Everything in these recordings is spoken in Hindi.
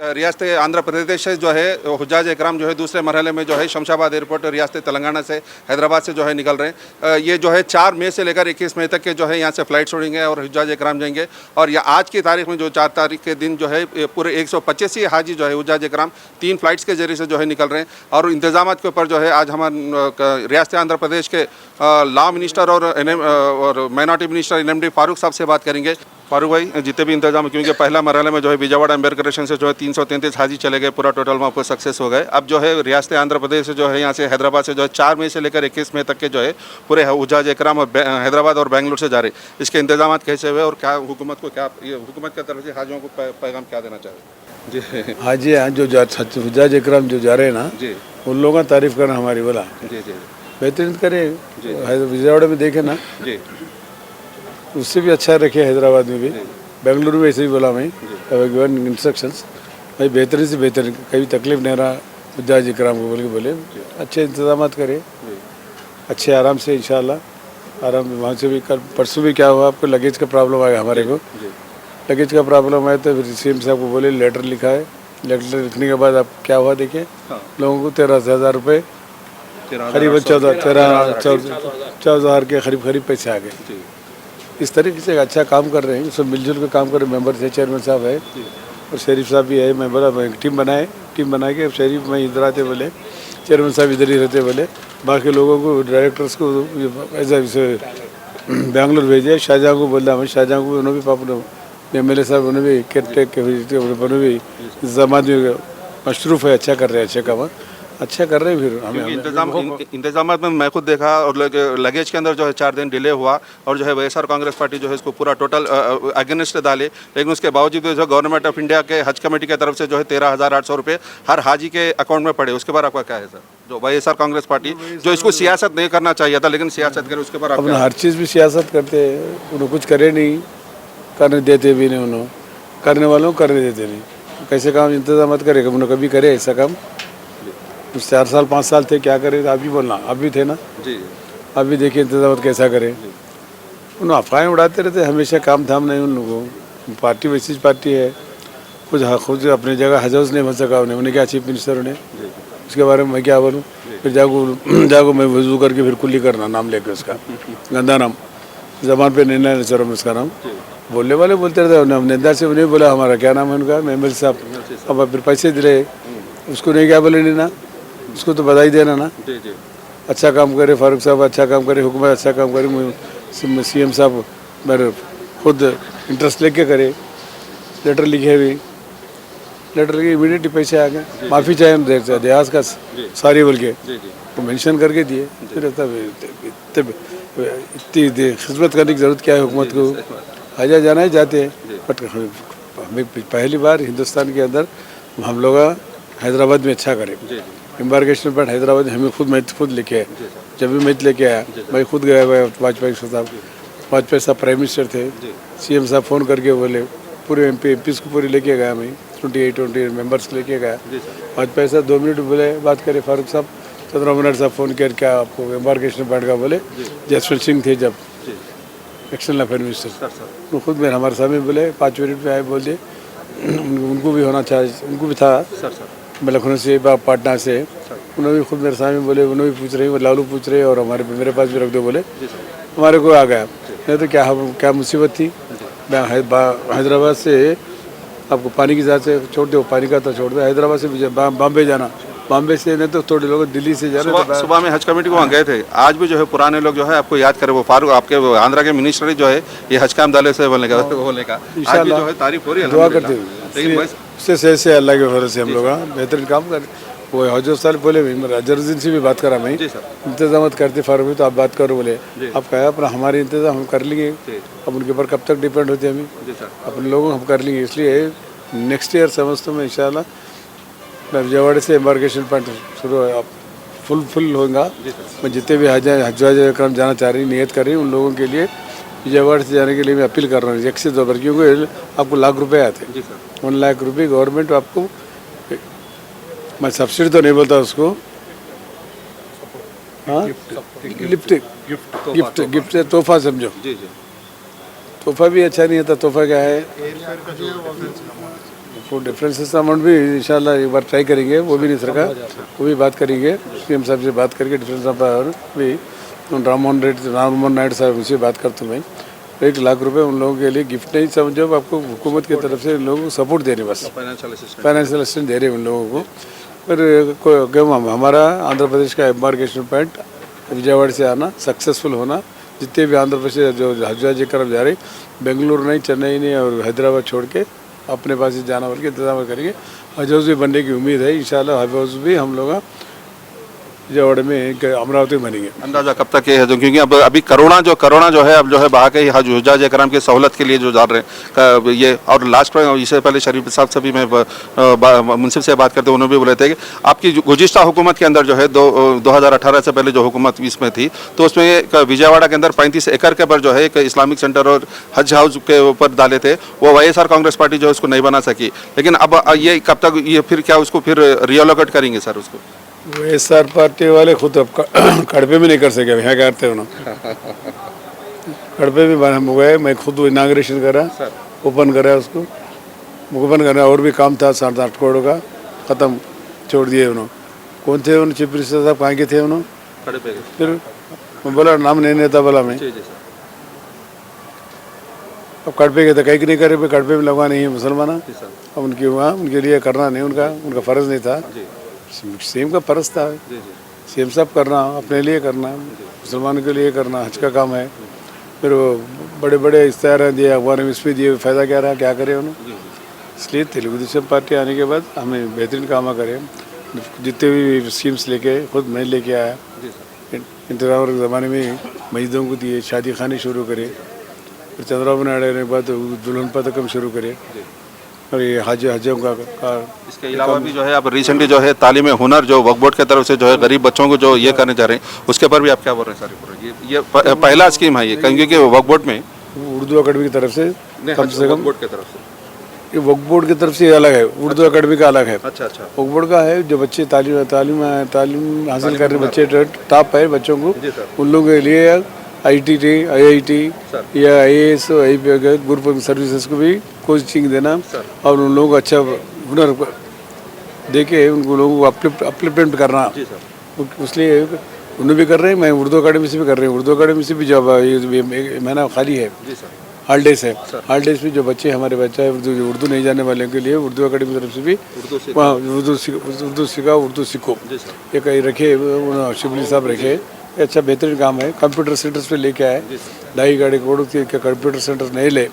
रियासत आंध्र प्रदेश से जो है हुज्जाज इकराम जो है दूसरे मरहले में जो है शमशाबाद एयरपोर्ट रियासत तेलंगाना से हैदराबाद से जो है निकल रहे हैं। ये जो है 4 मई से लेकर 21 मई तक के जो है यहाँ से फ़्लाइट छोड़ेंगे और हुज्जाज इकराम जाएंगे। और या आज की तारीख में जो 4 तारीख के दिन जो है पूरे 185 हाजी जो है हुज्जाज इकराम 3 फ्लाइट्स के जरिए से जो है निकल रहे हैं। और इंतजाम के ऊपर जो है आज हमारे रियासत आंध्र प्रदेश के लॉ मिनिस्टर और माइनॉरिटी मिनिस्टर NMD फारूक साहब से बात करेंगे। फारूक भाई, जितने भी इंतजाम, क्योंकि पहला मरहले में जो है विजयवाड़ा एम्बेरकर स्टेशन से जो है 333 हाजी चले गए, पूरा टोटल वहाँ पर सक्सेस हो गए। अब जो है रियासत आंध्र प्रदेश से जो है यहाँ से हैदराबाद से जो है 4 मई से लेकर 21 मई तक के जो है पूरे हुज्जाज इकराम और हैदराबाद और बेंगलुरु से जा रहे। इसके इंतजाम कैसे हुए और क्या हुकूमत को क्या ये हुकूमत की तरफ से हाजियों को पैगाम क्या देना चाहिए? जी हाजी यहाँ जो हुज्जाज इकराम जो जा रहे हैं ना जी, उन लोगों का तारीफ करना हमारी बोला जी जी बेहतरीन करे। विजयवाड़ा में देखे ना जी, उससे भी अच्छा रखे, हैदराबाद में भी, बेंगलुरु में ऐसे भी बोला मैं गिवन इंस्ट्रक्शंस भाई बेहतरीन से बेहतरीन, कभी तकलीफ नहीं रहा हुज्जाज इकराम को बोले अच्छे इंतजाम करे, अच्छे आराम से इंशाल्लाह आराम। वहाँ से भी कल परसों भी क्या हुआ, आपको लगेज का प्रॉब्लम आया हमारे को, लगेज का प्रॉब्लम आया तो फिर CM साहब को बोले लेटर लिखा है, लेटर लिखने के बाद अब क्या हुआ देखिए लोगों को 13,000 रुपये करीबन 14,000 के करीब पैसे आ गए। इस तरीके से अच्छा काम कर रहे हैं, सब मिलजुल के काम कर रहे हैं। मेंबर थे, चेयरमैन साहब है और शरीफ साहब भी है। मैं बोला टीम बना के शरीफ में इधर आते बोले, चेयरमैन साहब इधर ही रहते बोले, बाकी लोगों को डायरेक्टर्स को ऐसा बेंगलुरु भेजे। शाहजहाँ को बोला, मैं शाहजहाँ को उन्होंने भी पापा MLA साहब उन्हें भी उन्होंने भी इंतजाम में मशरूफ़ है, अच्छा कर रहे हैं, अच्छा कर रहे हैं। फिर हमें इंतजाम में मैं खुद देखा और लगेज के अंदर जो है 4 दिन डिले हुआ और जो है वैएसआर कांग्रेस पार्टी जो है इसको पूरा टोटल अगेंस्ट डाले, लेकिन उसके बावजूद जो गवर्नमेंट ऑफ इंडिया के हज कमेटी की तरफ से जो है 13,800 रुपये हर हाजी के अकाउंट में पड़े। उसके बाद आपका क्या है सर? जो वैएसआर कांग्रेस पार्टी जो इसको सियासत नहीं करना चाहिए था लेकिन सियासत करे, उसके बाद अपना हर चीज़ भी सियासत करते हैं। उन्होंने कुछ करे नहीं, करने देते भी नहीं, उन्होंने करने वालों को करने देते नहीं। कैसे काम इंतजाम करेगा, उन्होंने कभी करे ऐसा काम? 4 साल 5 साल थे, क्या करे? आप भी बोलना, आप भी थे ना जी, आप भी देखिए इंतजाम कैसा करे। उन्हें अफवाहें उड़ाते रहते, हमेशा काम धाम नहीं उन लोगों। पार्टी वैसी पार्टी है, खुद अपनी जगह हज नहीं बन सका उन्हें क्या चीफ मिनिस्टर उन्हें, उसके बारे में मैं क्या बोलूँ? फिर जागो मैं वजू करके फिर कुल्ली करना नाम लेकर उसका गंदा नाम, जबान पे नहीं लेना चाहिए उसका नाम। बोलने वाले बोलते रहते, हम नेता से उन्हें बोला हमारा क्या नाम है उनका, MLA साहब। अब फिर पैसे दिले उसको नहीं, क्या बोले नहीं ना, उसको तो बधाई देना ना। अच्छा काम करे फारूक साहब, अच्छा काम करे, हुकूमत अच्छा काम करे, CM साहब मेरे खुद इंटरेस्ट लेके करे, लेटर लिखे भी, लेटर लिखे इमीडिएटली पैसे आ गए। माफ़ी चाहे हम देहाज का सारी बोल के तो मेंशन करके दिए। फिर इतनी खिदमत करने की ज़रूरत क्या है हुकूमत को? हजा जाना ही जाते हैं, बट हमें पहली बार हिंदुस्तान के अंदर हम लोग हैदराबाद में अच्छा करें। एम्बार्केशन पॉइंट हैदराबाद में हमें खुद लेके आए। जब भी मैच लेके आया मैं खुद गया हुआ। वाजपेयी साहब प्राइम मिनिस्टर थे, CM साहब फ़ोन करके बोले पूरे MPs को पूरी लेके गया। मैं 28 मेंबर्स लेके गया। वाजपेयी साहब 2 मिनट बोले बात करे, फारूक साहब 15 मिनट साहब फ़ोन किया, क्या आपको एम्बार्केशन पॉइंट का बोले? जसवंत सिंह थे जब एक्सटर्नल अफेयर मिनिस्टर, वो खुद मेरे हमारे सामने बोले 5 मिनट में आए, बोल दिए उनको भी होना चाहिए, उनको भी था लखनऊ से पाटना से, उन्होंने भी खुद मेरे सामने बोले, उन्होंने भी पूछ रहे हैं, लालू पूछ रहे और हमारे मेरे पास भी रख दो बोले, हमारे को आ गया। नहीं तो क्या मुसीबत थी। हैदराबाद से आपको पानी की जहाज से छोड़ दो, पानी का तो छोड़ दो, हैदराबाद से बॉम्बे जाना, बॉम्बे से नहीं तो थोड़े लोग दिल्ली से जाना। सुबह में हज कमेटी को वहाँ गए थे, आज भी जो है पुराने लोग जो है आपको याद करे, वो फारूक आपके आंध्रा के मिनिस्टर जो है ये हज काम डाले से बोलने का आज भी जो है तारीफ हो रही है, दुआ करते हैं उससे से अल्लाह के फजल से हम लोग बेहतरीन काम कर। वो हजर साल बोले अजरुद्दीन से भी बात करा मैं, इंतजाम करते फारूक तो आप बात करो बोले, आप कहा अपना हमारे इंतजाम हम कर लेंगे। अब उनके ऊपर कब तक डिपेंड होते हमें, अपने लोगों हम कर लेंगे। इसलिए नेक्स्ट ईयर समझता हूँ इंशाल्लाह मैं विजयवाड़ा से एम्बार्केशन पॉइंट शुरू फुल होगा। मैं जितने भी हज इकराम जाना चाह रही नियत कर रही हूँ उन लोगों के लिए विजयवाड़ा से जाने के लिए मैं अपील कर रहा हूँ 1 से 2 बार, क्योंकि आपको ₹1,00,000 आते हैं। 1 लाख रुपये गवर्नमेंट आपको, मैं सब्सिडी तो नहीं बोलता उसको, हाँ गिफ्ट तोहफा समझो। तोहफा भी अच्छा नहीं होता। तोहफा क्या है? वो डिफरेंसेस अमाउंट भी इंशाल्लाह एक बार ट्राई करेंगे, वो भी नहीं सरका, वो भी बात करेंगे सीएम साहब से बात करके डिफरेंस भी राममोहन नायडू साहब उनसे बात करता हूँ मैं। 1 लाख रुपए उन लोगों के लिए गिफ्ट नहीं समझो, आपको हुकूमत की तरफ से उन लोगों को सपोर्ट दे रहे बस, फाइनेंशियल असिस्टेंस दे रहे हैं उन लोगों को। फिर हमारा आंध्र प्रदेश का एम्बार्केशन पॉइंट विजयवाड़ा से आना सक्सेसफुल होना, जितने भी आंध्र प्रदेश जो हज करम जा रहे बेंगलुरु नहीं, चेन्नई नहीं और हैदराबाद छोड़ के अपने पास ही जाना बोल के इंतजाम करेंगे। हज हाउस भी बनने की उम्मीद है इंशाल्लाह। हज हाउस भी हम लोग विजयवाड़ा में अमरावती में बनेंगे। अंदाजा कब तक ये है, क्योंकि अब अभी करोना जो है अब जो है बहा के ही हज हुज्जाज इकराम की सहूलत के लिए जो जा रहे हैं ये, और लास्ट में इससे पहले शरीफ साहब से भी मैं मुंसिफ से बात करते उन्होंने भी बोले थे कि आपकी गुज़िश्ता हुकूमत के अंदर जो है 2018 से पहले जो हुकूमत इसमें थी तो उसमें विजयवाड़ा के अंदर 35 एकड़ के पर जो है एक इस्लामिक सेंटर और हज हाउस के ऊपर डाले थे, वो वाईएसआर कांग्रेस पार्टी जो है उसको नहीं बना सकी। लेकिन अब ये कब तक ये फिर क्या उसको फिर रियोलोकेट करेंगे सर उसको? वाईएसआर पार्टी वाले खुद अब कड़पे में नहीं कर सके, यहाँ करते हो ना कड़पे भी बना हुआ है। मैं खुद इनाग्रेशन करा, ओपन करा उसको, ओपन करना और भी काम था 7-8 करोड़ का, ख़त्म छोड़ दिए उन्होंने। कौन थे उन्होंने? चीफ मिनिस्टर साहब कहाँ के थे उन्होंने? फिर मैं बोला नाम नहीं लेता बोला मैं, अब कड़पे के थे कहीं नहीं करे, कड़पे में लगवा नहीं है मुसलमान, अब उनकी वहाँ उनके लिए करना नहीं, उनका फ़र्ज़ नहीं था, सीएम का फ़र्ज था, सीएम साहब करना अपने लिए करना, मुसलमानों के लिए करना, हज का काम है। फिर वो बड़े बड़े इश्तेहार दिए, अखबार में इसमें दिए, फ़ायदा क्या रहा, क्या करे उन्होंने? इसलिए तेलुगु देशम पार्टी आने के बाद हमें बेहतरीन काम करें, जितने भी स्कीम्स लेके खुद मैं लेके आया। इंतज़ाम के ज़माने में मस्जिदों को दिए, शादी खाने शुरू करे, फिर चंद्रबाबू नायडू ने बाद दुल्हन पथकम शुरू करे, और ये हजों का इसके अलावा भी जो है अब रिसेंटली जो है तालीम हुनर जो वक्फ बोर्ड की तरफ से जो है गरीब बच्चों को जो ये करने जा रहे हैं उसके ऊपर भी आप क्या बोल रहे हैं सर? ये पहला स्कीम है ये, क्योंकि वक्फ बोर्ड में उर्दू अकेडमी की तरफ से कम से कम, बोर्ड की तरफ से ये वक्फ बोर्ड की तरफ से अलग है, उर्दू अकेडमी का अलग है। अच्छा वक्फ बोर्ड का है जो बच्चे तालीम हासिल कर रहे बच्चे टॉप है बच्चों को, उन लोगों के लिए IIT या IAS ग्रुप सर्विसेज को भी कोचिंग देना और उन लोगों को अच्छा हुनर दे के उनको लोगों को अपलिफ्टमेंट करना, इसलिए उन्हें भी कर रहे हैं। मैं उर्दू अकेडमी से भी कर रही हूँ, उर्दू अकेडमी से भी जब ये महीना खाली है, हॉलीडेज है, हॉलीडेज में जो बच्चे हमारे बच्चे हैं उर्दू नहीं जाने वाले के लिए उर्दू अकेडमी की तरफ से भी वहाँ उर्दू सीखो ये कहीं रखे, शिबली साहब रखे, अच्छा बेहतरीन काम है। कंप्यूटर सेंटर्स पे लेके आए, 2.5 करोड़ के कंप्यूटर सेंटर नहीं ले,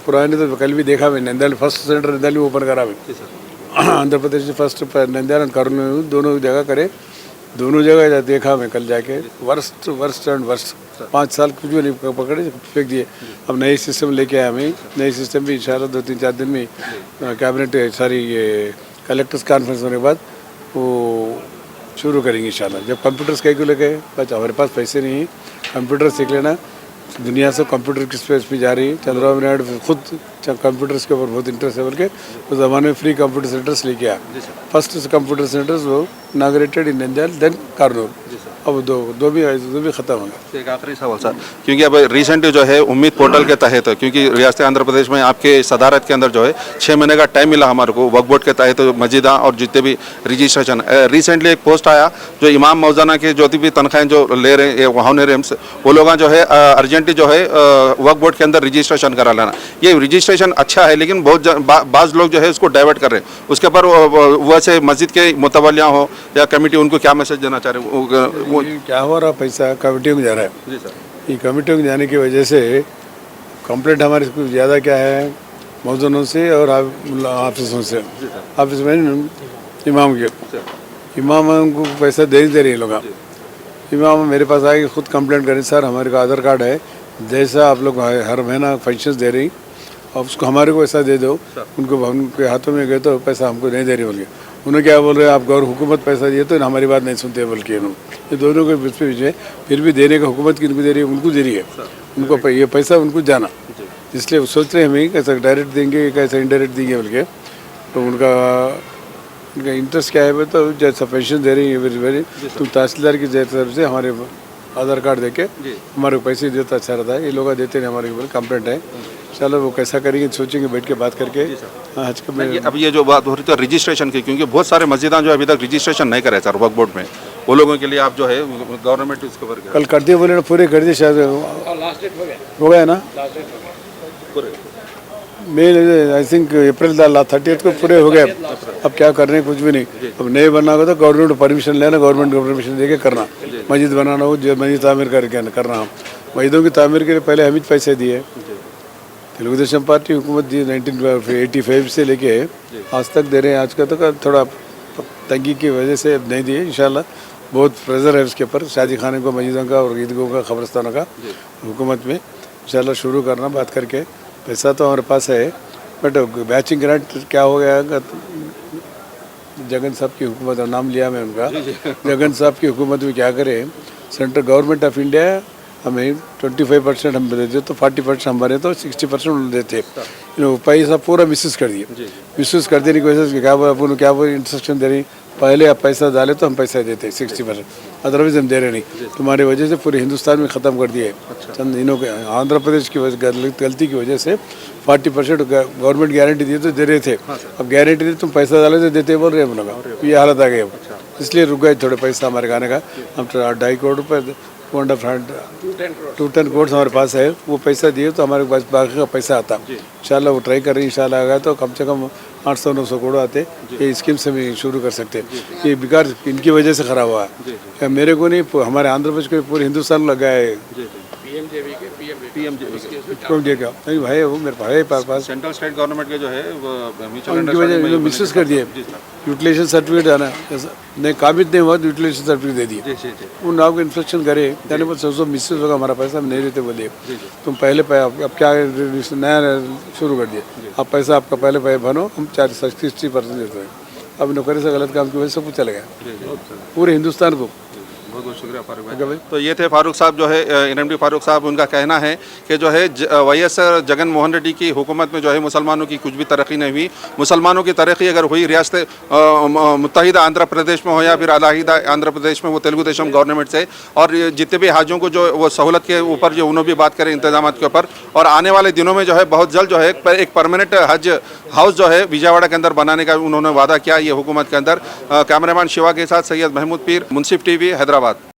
पुराने तो कल भी देखा मैं, नंदयाल फर्स्ट सेंटर नंदयाल में ओपन करा मैं, आंध्र प्रदेश में फर्स्ट नंदयाल और कर्नूल दोनों जगह करे, दोनों जगह देखा मैं कल जाके, वर्स्ट 5 साल कुछ भी नहीं पकड़े, फेंक दिए। अब नई सिस्टम लेके आया मैं, नई सिस्टम भी इंशाल्लाह 2-3-4 दिन में कैबिनेट सारी ये कलेक्टर्स कॉन्फ्रेंस होने के बाद वो शुरू करेंगे इंशाल्लाह। जब कंप्यूटर्स कहीं को लेके बस हमारे पास पैसे नहीं है, कंप्यूटर सीख लेना, दुनिया से कंप्यूटर की स्पेस में जा रही है। चंद्रबाबू नायडू खुद कंप्यूटर्स के ऊपर बहुत इंटरेस्ट है, बल्कि उस ज़माने में फ्री कंप्यूटर सेंटर्स लेके आया। फर्स्ट कंप्यूटर सेंटर्स वो inaugurated in Nandyal then Kurnool, अब दो भी ख़त्म हो गया। एक आखिरी सवाल सर, क्योंकि अब रिसेंटली जो है उम्मीद पोर्टल के तहत, क्योंकि रियासत आंध्र प्रदेश में आपके सदारत के अंदर जो है 6 महीने का टाइम मिला हमारे को वक्फ बोर्ड के तहत मस्जिदा और जितने भी रजिस्ट्रेशन, रिसेंटली एक पोस्ट आया जो इमाम मौजाना के जो भी तनख्वाहें जो ले रहे हैं वहाँ वो लोग जो है अर्जेंटली जो है वक्फ बोर्ड के अंदर रजिस्ट्रेशन करा लेना। ये रजिस्ट्रेशन अच्छा है, लेकिन बहुत बाज़ लोग जो है उसको डाइवर्ट कर रहे हैं, उसके ऊपर वैसे मस्जिद के मुतवलिया हो या कमेटी उनको क्या मैसेज देना चाह रहे हैं? वो क्या हो रहा, पैसा कमेटियों में जा रहा है जी सर। ये कमेटियों में जाने की वजह से कंप्लेंट हमारे कुछ ज़्यादा क्या है मौजूदों से और ऑफिसों से, ऑफिस में इमाम के इमाम को पैसा दे रही है लोग। इमाम मेरे पास आए खुद कंप्लेंट करें, सर हमारे को आधार कार्ड है, जैसा आप लोग हर महीना पेंशन दे रही और उसको हमारे को ऐसा दे दो, उनको उनके हाथों में गए तो पैसा हमको नहीं दे रही बोल के। उन्होंने क्या बोल रहे हैं, आप गौर हुकूमत पैसा दिए तो हमारी बात नहीं सुनते बोल के। ये दोनों के बीच में फिर भी देने का हुकूमत किनको दे रही है, उनको दे रही है, उनको ये पैसा उनको जाना, इसलिए सोच रहे हैं हमें कैसा डायरेक्ट देंगे कैसा इनडायरेक्ट देंगे बोल के। तो उनका इंटरेस्ट क्या है तो जैसा पेंशन दे रही है वेरी तुम तहसीलदार की तरफ से हमारे आधार कार्ड देके हमारे को पैसे देता अच्छा रहता है। ये लोग देते नहीं, हमारे ऊपर कंप्लेंट है। चलो वो कैसा करेंगे सोचेंगे, बैठ के बात करके। आज के में अब ये जो बात हो रही थी रजिस्ट्रेशन की, क्योंकि बहुत सारे मस्जिदां जो अभी तक रजिस्ट्रेशन नहीं करे सर वक्फ बोर्ड में, वो लोगों के लिए आप जो है गवर्नमेंट इसके ऊपर कल कर दिए, बोले ना पूरे कर दिए, शायद हो गया ना। मई आई थिंक अप्रैल 30 को पूरे हो गए। अब क्या करने कुछ भी नहीं। अब नए बनना होगा तो गवर्नमेंट परमिशन लेना, गवर्नमेंट को परमिशन देके करना। मस्जिद बनाना हो, जो मस्जिद तामीर करके करना। हम मस्जिदों की तामीर के लिए पहले हम ही पैसे दिए। तेलुगु देशम पार्टी हुकूमत दी 1985 से लेके आज तक दे रहे हैं। आज का तो थोड़ा तंगी की वजह से नहीं दिए। इंशाल्लाह बहुत प्रेशर है उसके ऊपर, शादी खाने को, मस्जिदों का और ईदगाहों का, कब्रस्तानों का हुकूमत में इंशाल्लाह शुरू करना बात करके। पैसा तो हमारे पास है, बट मैचिंग ग्रांट क्या हो गया, जगन साहब की हुकूमत, नाम लिया मैं उनका, जगन साहब की हुकूमत में क्या करे, सेंट्रल गवर्नमेंट ऑफ इंडिया हमें 25% हम देते तो 40% हम भरे तो 60% उन्होंने देते। पैसा पूरा मिसयूज कर दिए। मिसयूज कर देने की वजह से क्या बोला, क्या वो इंस्ट्रक्शन दे रही, पहले आप पैसा डाले तो हम पैसा देते 60%, अदरवाइज हम दे रहे नहीं। तुम्हारी वजह से पूरे हिंदुस्तान में ख़त्म कर दिए। चंद दिनों के आंध्र प्रदेश की गलती की वजह से 40% गवर्नमेंट गारंटी दी तो दे रहे थे। अब गारंटी दी तुम पैसा डाले तो देते बोल रहे हैं हम लोग। ये हालत आ गई अब, इसलिए रुक गए थोड़े पैसा हमारे खाने का। हम 2.5 करोड़ रुपये 210 करोड़ हमारे पास है, वो पैसा दिए तो हमारे पास बाकी का पैसा आता। इंशाल्लाह वो ट्राई कर रहे हैं, इंशाल्लाह आ गया तो कम से कम 800-900 करोड़ आते। ये स्कीम से भी शुरू कर सकते हैं। ये बेकार इनकी वजह से खराब हुआ है। मेरे को नहीं, हमारे आंध्र प्रदेश को पूरे हिंदुस्तान लगा है। पीएमजे का नहीं भाई, वो मेरे भाई पास सेंट्रल स्टेट गवर्नमेंट के जो है उनकी वजह मिसयूज कर दिए। यूटिलाइजेशन सर्टिफिकेट आना नहीं, काबिज नहीं हुआ तो यूटिलाइजेशन सर्टिफिकेट दे दिए। उन आपको इंस्ट्रक्शन करे यानी वो सोचो मिसयूज होगा, हमारा पैसा हम नहीं देते बोलिए। तुम पहले अब क्या नया शुरू कर दिया, अब पैसा आपका पहले भरो, हम 60% देते हैं। अब नौकरी से गलत काम की वजह से सब कुछ चले गया पूरे हिंदुस्तान को। बहुत बहुत शुक्रिया फारूक भाई। तो ये थे फारूक साहब जो है एनएमडी फारूक साहब। उनका कहना है कि जो है वाईएस जगन मोहन रेड्डी की हुकूमत में जो है मुसलमानों की कुछ भी तरक्की नहीं हुई। मुसलमानों की तरक्की अगर हुई रियासत मुत्तहिदा आंध्र प्रदेश में हो या फिर अलहदा आंध्र प्रदेश में, वो तेलुगु देशम गवर्नमेंट से। और जितने भी हाजियों को जो वो सहूलत के ऊपर जो उन्होंने भी बात करें इंतजाम के ऊपर, और आने वाले दिनों में जो है बहुत जल्द जो है एक परमानेंट हज हाउस जो है विजयवाड़ा के अंदर बनाने का उन्होंने वादा किया ये हुकूमत के अंदर। कैमरामैन शिवा के साथ सैयद महमूद पीर, मुंसिफ टीवी, हैदराबाद।